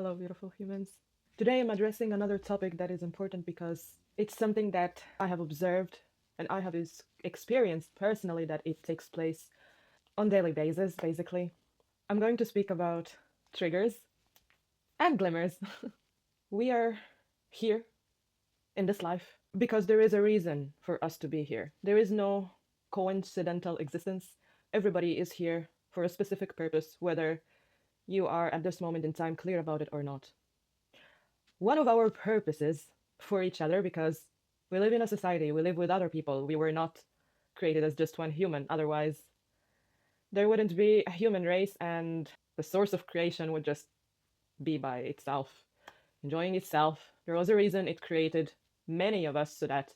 Hello, beautiful humans. Today I'm addressing another topic that is important because it's something that I have observed and I have experienced personally that it takes place on daily basis, basically. I'm going to speak about triggers and glimmers. We are here in this life because there is a reason for us to be here. There is no coincidental existence. Everybody is here for a specific purpose, whether you are at this moment in time clear about it or not. One of our purposes for each other, because we live in a society, we live with other people, we were not created as just one human, otherwise there wouldn't be a human race and the source of creation would just be by itself, enjoying itself. There was a reason it created many of us so that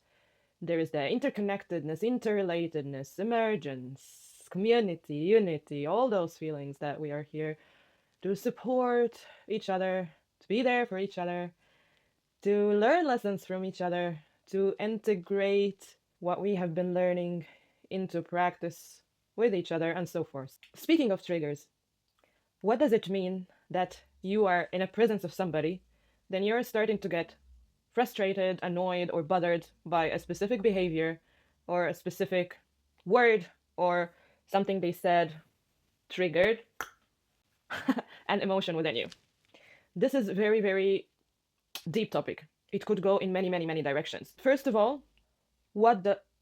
there is the interconnectedness, interrelatedness, emergence, community, unity, all those feelings that we are here to support each other, to be there for each other, to learn lessons from each other, to integrate what we have been learning into practice with each other, and so forth. Speaking of triggers, what does it mean that you are in a presence of somebody, then you're starting to get frustrated, annoyed, or bothered by a specific behavior or a specific word or something they said triggered an emotion within you? This is very, very deep topic. It could go in many, many, many directions. First of all,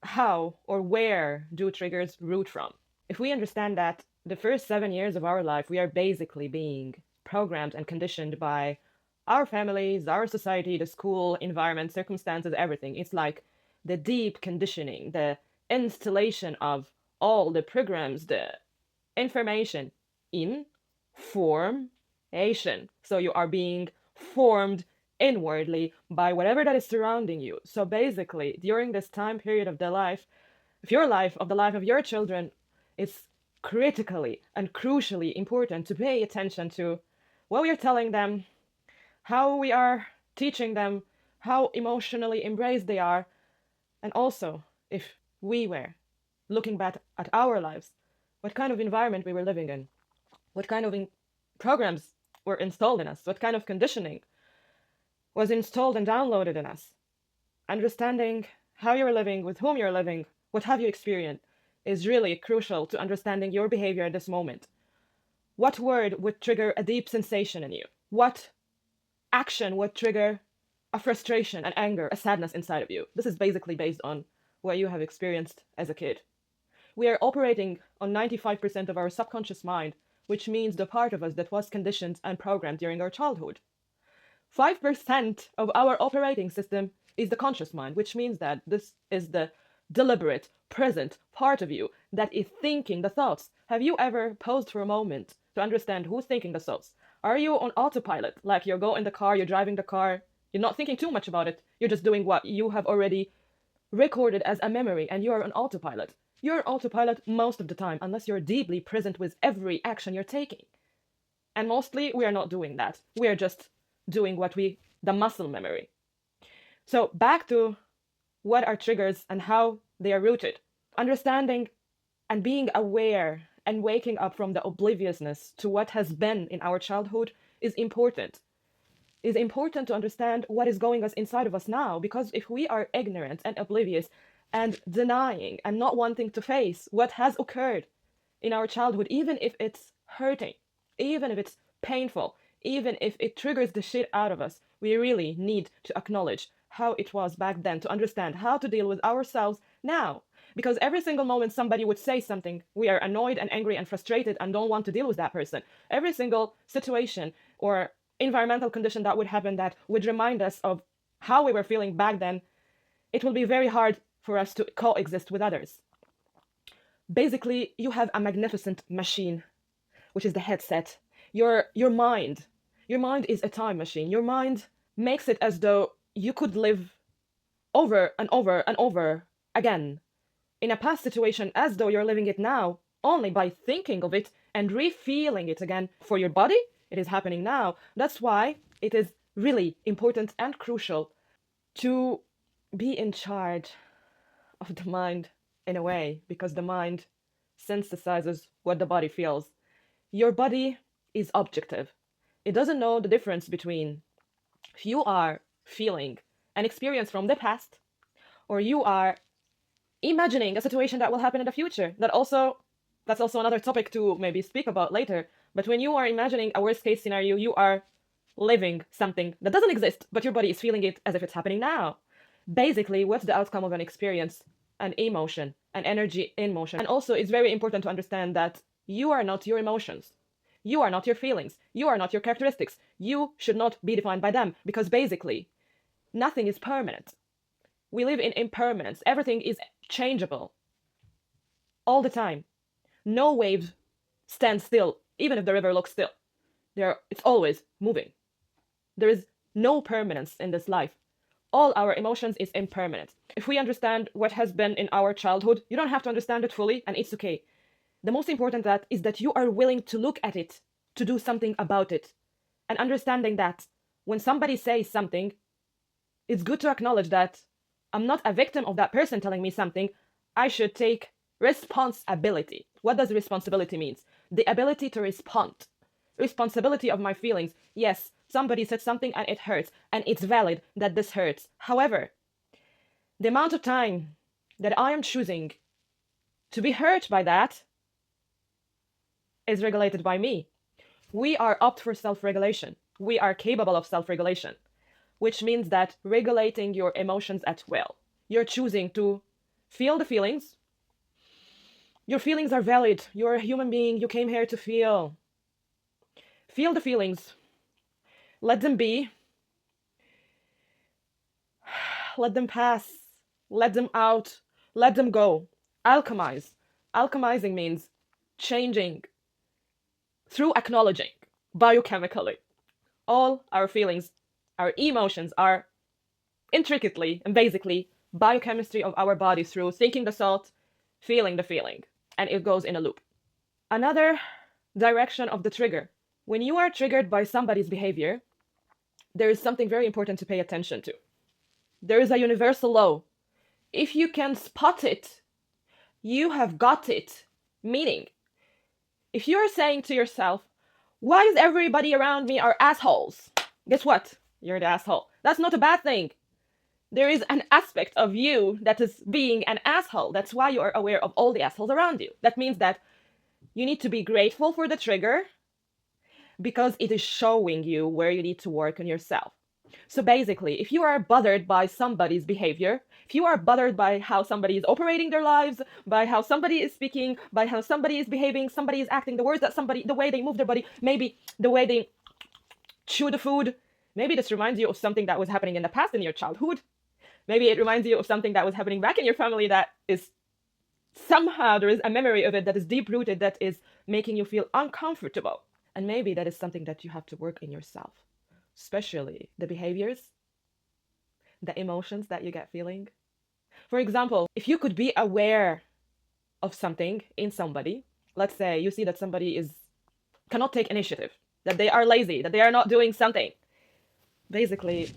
how or where do triggers root from? If we understand that the first 7 years of our life, we are basically being programmed and conditioned by our families, our society, the school, environment, circumstances, everything. It's like the deep conditioning, the installation of all the programs, the information in formation. So you are being formed inwardly by whatever that is surrounding you. So basically, during this time period of the life, of the life of your children, it's critically and crucially important to pay attention to what we are telling them, how we are teaching them, how emotionally embraced they are, and also if we were looking back at our lives, what kind of environment we were living in, what kind of programs were installed in us, what kind of conditioning was installed and downloaded in us. Understanding how you're living, with whom you're living, what have you experienced is really crucial to understanding your behavior at this moment. What word would trigger a deep sensation in you? What action would trigger a frustration, an anger, a sadness inside of you? This is basically based on what you have experienced as a kid. We are operating on 95% of our subconscious mind, which means the part of us that was conditioned and programmed during our childhood. 5% of our operating system is the conscious mind, which means that this is the deliberate, present part of you that is thinking the thoughts. Have you ever paused for a moment to understand who's thinking the thoughts? Are you on autopilot? Like you go in the car, you're driving the car, you're not thinking too much about it, you're just doing what you have already recorded as a memory, and you are on autopilot. You're on autopilot most of the time, unless you're deeply present with every action you're taking. And mostly, we are not doing that. We are just doing the muscle memory. So back to what are triggers and how they are rooted. Understanding and being aware and waking up from the obliviousness to what has been in our childhood is important. It's important to understand what is going on inside of us now, because if we are ignorant and oblivious and denying and not wanting to face what has occurred in our childhood, even if it's hurting, even if it's painful, even if it triggers the shit out of us, we really need to acknowledge how it was back then to understand how to deal with ourselves now. Because every single moment somebody would say something, we are annoyed and angry and frustrated and don't want to deal with that person. Every single situation or environmental condition that would happen that would remind us of how we were feeling back then, it will be very hard for us to coexist with others. Basically, you have a magnificent machine, which is the headset. Your mind is a time machine. Your mind makes it as though you could live over and over and over again in a past situation, as though you're living it now, only by thinking of it and re-feeling it again. For your body, it is happening now. That's why it is really important and crucial to be in charge of the mind in a way, because the mind synthesizes what the body feels. Your body is objective. It doesn't know the difference between if you are feeling an experience from the past or you are imagining a situation that will happen in the future. That's also another topic to maybe speak about later. But when you are imagining a worst case scenario, you are living something that doesn't exist, but your body is feeling it as if it's happening now. Basically, what's the outcome of an experience? An emotion, an energy in motion. And also, it's very important to understand that you are not your emotions. You are not your feelings. You are not your characteristics. You should not be defined by them because basically, nothing is permanent. We live in impermanence. Everything is changeable all the time. No wave stands still, even if the river looks still. It's always moving. There is no permanence in this life. All our emotions is impermanent. If we understand what has been in our childhood, you don't have to understand it fully, and it's okay. The most important that is that you are willing to look at it, to do something about it, and understanding that when somebody says something, it's good to acknowledge that I'm not a victim of that person telling me something. I should take responsibility. What does responsibility mean? The ability to respond. Responsibility of my feelings. Yes, somebody said something and it hurts, and it's valid that this hurts. However, the amount of time that I am choosing to be hurt by that is regulated by me. We are opt for self-regulation. We are capable of self-regulation, which means that regulating your emotions at will. You're choosing to feel the feelings. Your feelings are valid. You're a human being. You came here to feel. Feel the feelings. Let them be. Let them pass. Let them out. Let them go. Alchemize. Alchemizing means changing through acknowledging biochemically. All our feelings, our emotions are intricately and basically biochemistry of our body through thinking the thought, feeling the feeling, and it goes in a loop. Another direction of the trigger. When you are triggered by somebody's behavior, there is something very important to pay attention to. There is a universal law. If you can spot it, you have got it. Meaning, if you're saying to yourself, why is everybody around me are assholes? Guess what? You're the asshole. That's not a bad thing. There is an aspect of you that is being an asshole. That's why you are aware of all the assholes around you. That means that you need to be grateful for the trigger because it is showing you where you need to work on yourself. So basically, if you are bothered by somebody's behavior, if you are bothered by how somebody is operating their lives, by how somebody is speaking, by how somebody is behaving, somebody is acting, the words that somebody, the way they move their body, maybe the way they chew the food, maybe this reminds you of something that was happening in the past in your childhood. Maybe it reminds you of something that was happening back in your family that is somehow there is a memory of it that is deep rooted, that is making you feel uncomfortable. And maybe that is something that you have to work in yourself, especially the behaviors, the emotions that you get feeling. For example, if you could be aware of something in somebody, let's say you see that somebody cannot take initiative, that they are lazy, that they are not doing something. Basically,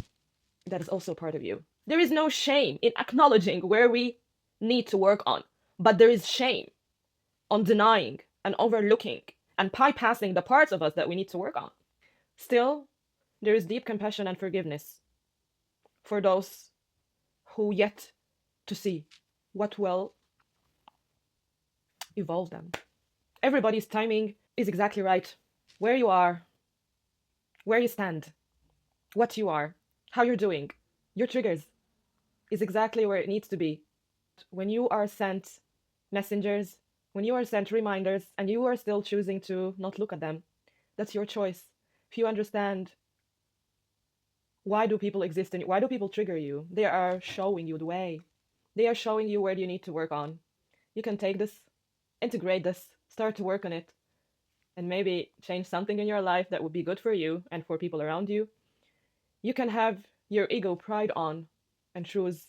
that is also part of you. There is no shame in acknowledging where we need to work on, but there is shame on denying and overlooking and bypassing the parts of us that we need to work on. Still, there is deep compassion and forgiveness for those who yet to see what will evolve them. Everybody's timing is exactly right. Where you are, where you stand, what you are, how you're doing, your triggers is exactly where it needs to be. When you are sent messengers, when you are sent reminders and you are still choosing to not look at them, that's your choice. If you understand why do people exist and why do people trigger you, they are showing you the way. They are showing you where you need to work on. You can take this, integrate this, start to work on it, and maybe change something in your life that would be good for you and for people around you. You can have your ego pride on and choose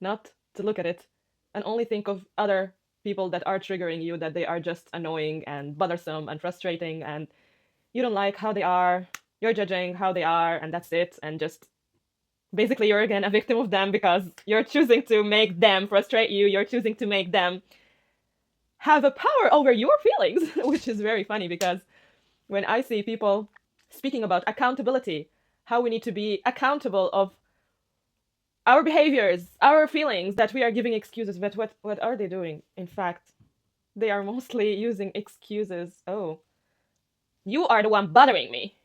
not to look at it and only think of other people that are triggering you, that they are just annoying and bothersome and frustrating and you don't like how they are, you're judging how they are, and that's it. And just basically you're again a victim of them because you're choosing to make them frustrate you, you're choosing to make them have a power over your feelings, which is very funny because when I see people speaking about accountability, how we need to be accountable of our behaviors, our feelings, that we are giving excuses. But what are they doing? In fact, they are mostly using excuses. Oh, you are the one bothering me.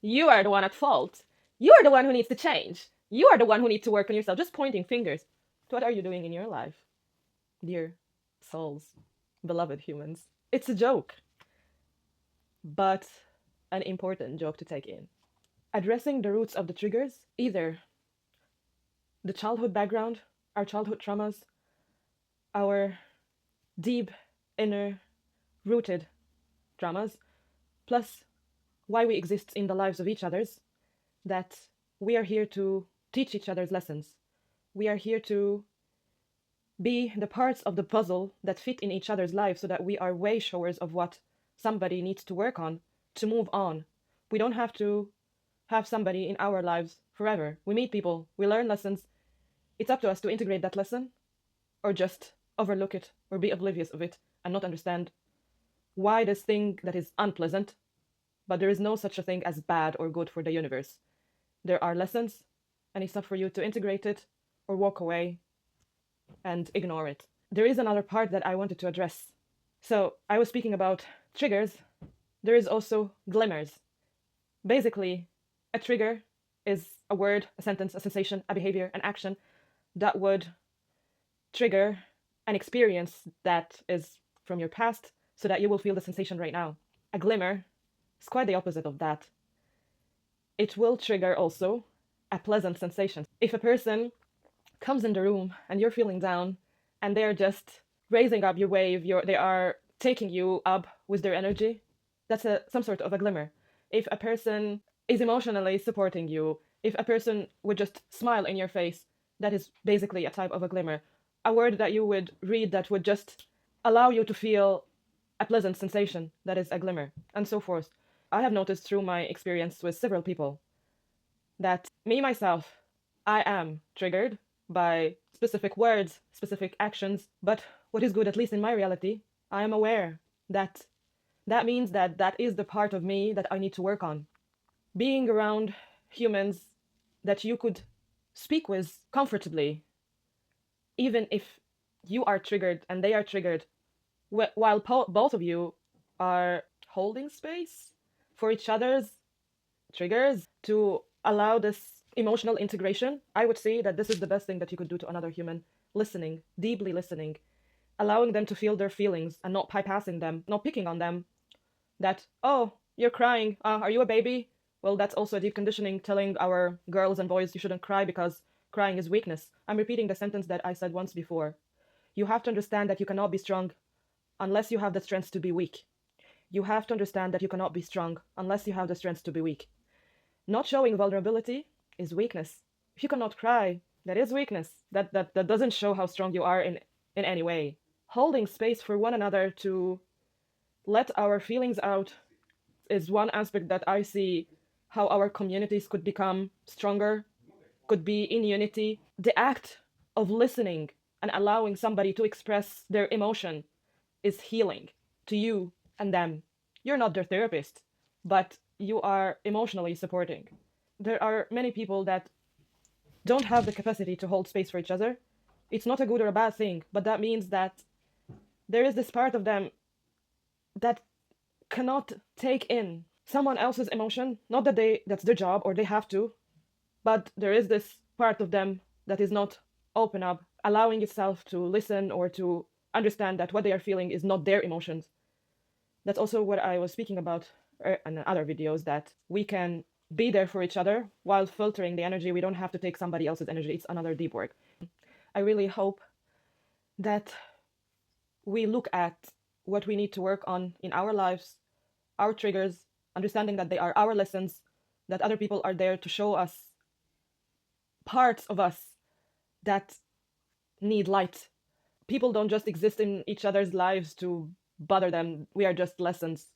You are the one at fault. You are the one who needs to change. You are the one who needs to work on yourself. Just pointing fingers. What are you doing in your life, dear souls, beloved humans? It's a joke, but an important joke to take in. Addressing the roots of the triggers, either the childhood background, our childhood traumas, our deep inner rooted traumas, plus why we exist in the lives of each other's, that we are here to teach each other's lessons. We are here to be the parts of the puzzle that fit in each other's lives so that we are way showers of what somebody needs to work on to move on. We don't have to have somebody in our lives forever. We meet people, we learn lessons. It's up to us to integrate that lesson or just overlook it or be oblivious of it and not understand why this thing that is unpleasant, but there is no such a thing as bad or good for the universe. There are lessons, and it's up for you to integrate it or walk away and ignore it. There is another part that I wanted to address. So I was speaking about triggers. There is also glimmers. Basically, a trigger is a word, a sentence, a sensation, a behavior, an action that would trigger an experience that is from your past so that you will feel the sensation right now. A glimmer is quite the opposite of that. It will trigger also a pleasant sensation. If a person comes in the room and you're feeling down and they're just raising up your wave, they are taking you up with their energy, that's some sort of a glimmer. If a person is emotionally supporting you, if a person would just smile in your face, that is basically a type of a glimmer. A word that you would read that would just allow you to feel a pleasant sensation, that is a glimmer, and so forth. I have noticed through my experience with several people that me, myself, I am triggered by specific words, specific actions, but what is good, at least in my reality, I am aware that that means that that is the part of me that I need to work on. Being around humans that you could speak with comfortably, even if you are triggered and they are triggered, while both of you are holding space for each other's triggers to allow this emotional integration, I would say that this is the best thing that you could do to another human. Listening, deeply listening, allowing them to feel their feelings and not bypassing them, not picking on them. That, oh, you're crying. Are you a baby? Well, that's also a deep conditioning telling our girls and boys you shouldn't cry because crying is weakness. I'm repeating the sentence that I said once before. You have to understand that you cannot be strong unless you have the strength to be weak. You have to understand that you cannot be strong unless you have the strength to be weak. Not showing vulnerability is weakness. If you cannot cry, that is weakness. That doesn't show how strong you are in any way. Holding space for one another to let our feelings out is one aspect that I see how our communities could become stronger, could be in unity. The act of listening and allowing somebody to express their emotion is healing to you and them. You're not their therapist, but you are emotionally supporting. There are many people that don't have the capacity to hold space for each other. It's not a good or a bad thing, but that means that there is this part of them that cannot take in someone else's emotion. Not that that's their job or they have to, but there is this part of them that is not open up, allowing itself to listen or to understand that what they are feeling is not their emotions. That's also what I was speaking about in other videos, that we can be there for each other while filtering the energy. We don't have to take somebody else's energy. It's another deep work. I really hope that we look at what we need to work on in our lives, our triggers, understanding that they are our lessons, that other people are there to show us parts of us that need light. People don't just exist in each other's lives to bother them. We are just lessons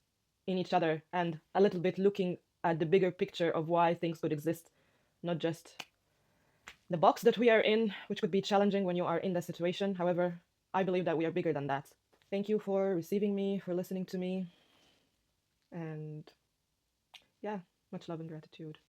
in each other and a little bit looking at the bigger picture of why things could exist, not just the box that we are in, which could be challenging when you are in that situation. However, I believe that we are bigger than that. Thank you for receiving me, for listening to me. And yeah, Much love and gratitude.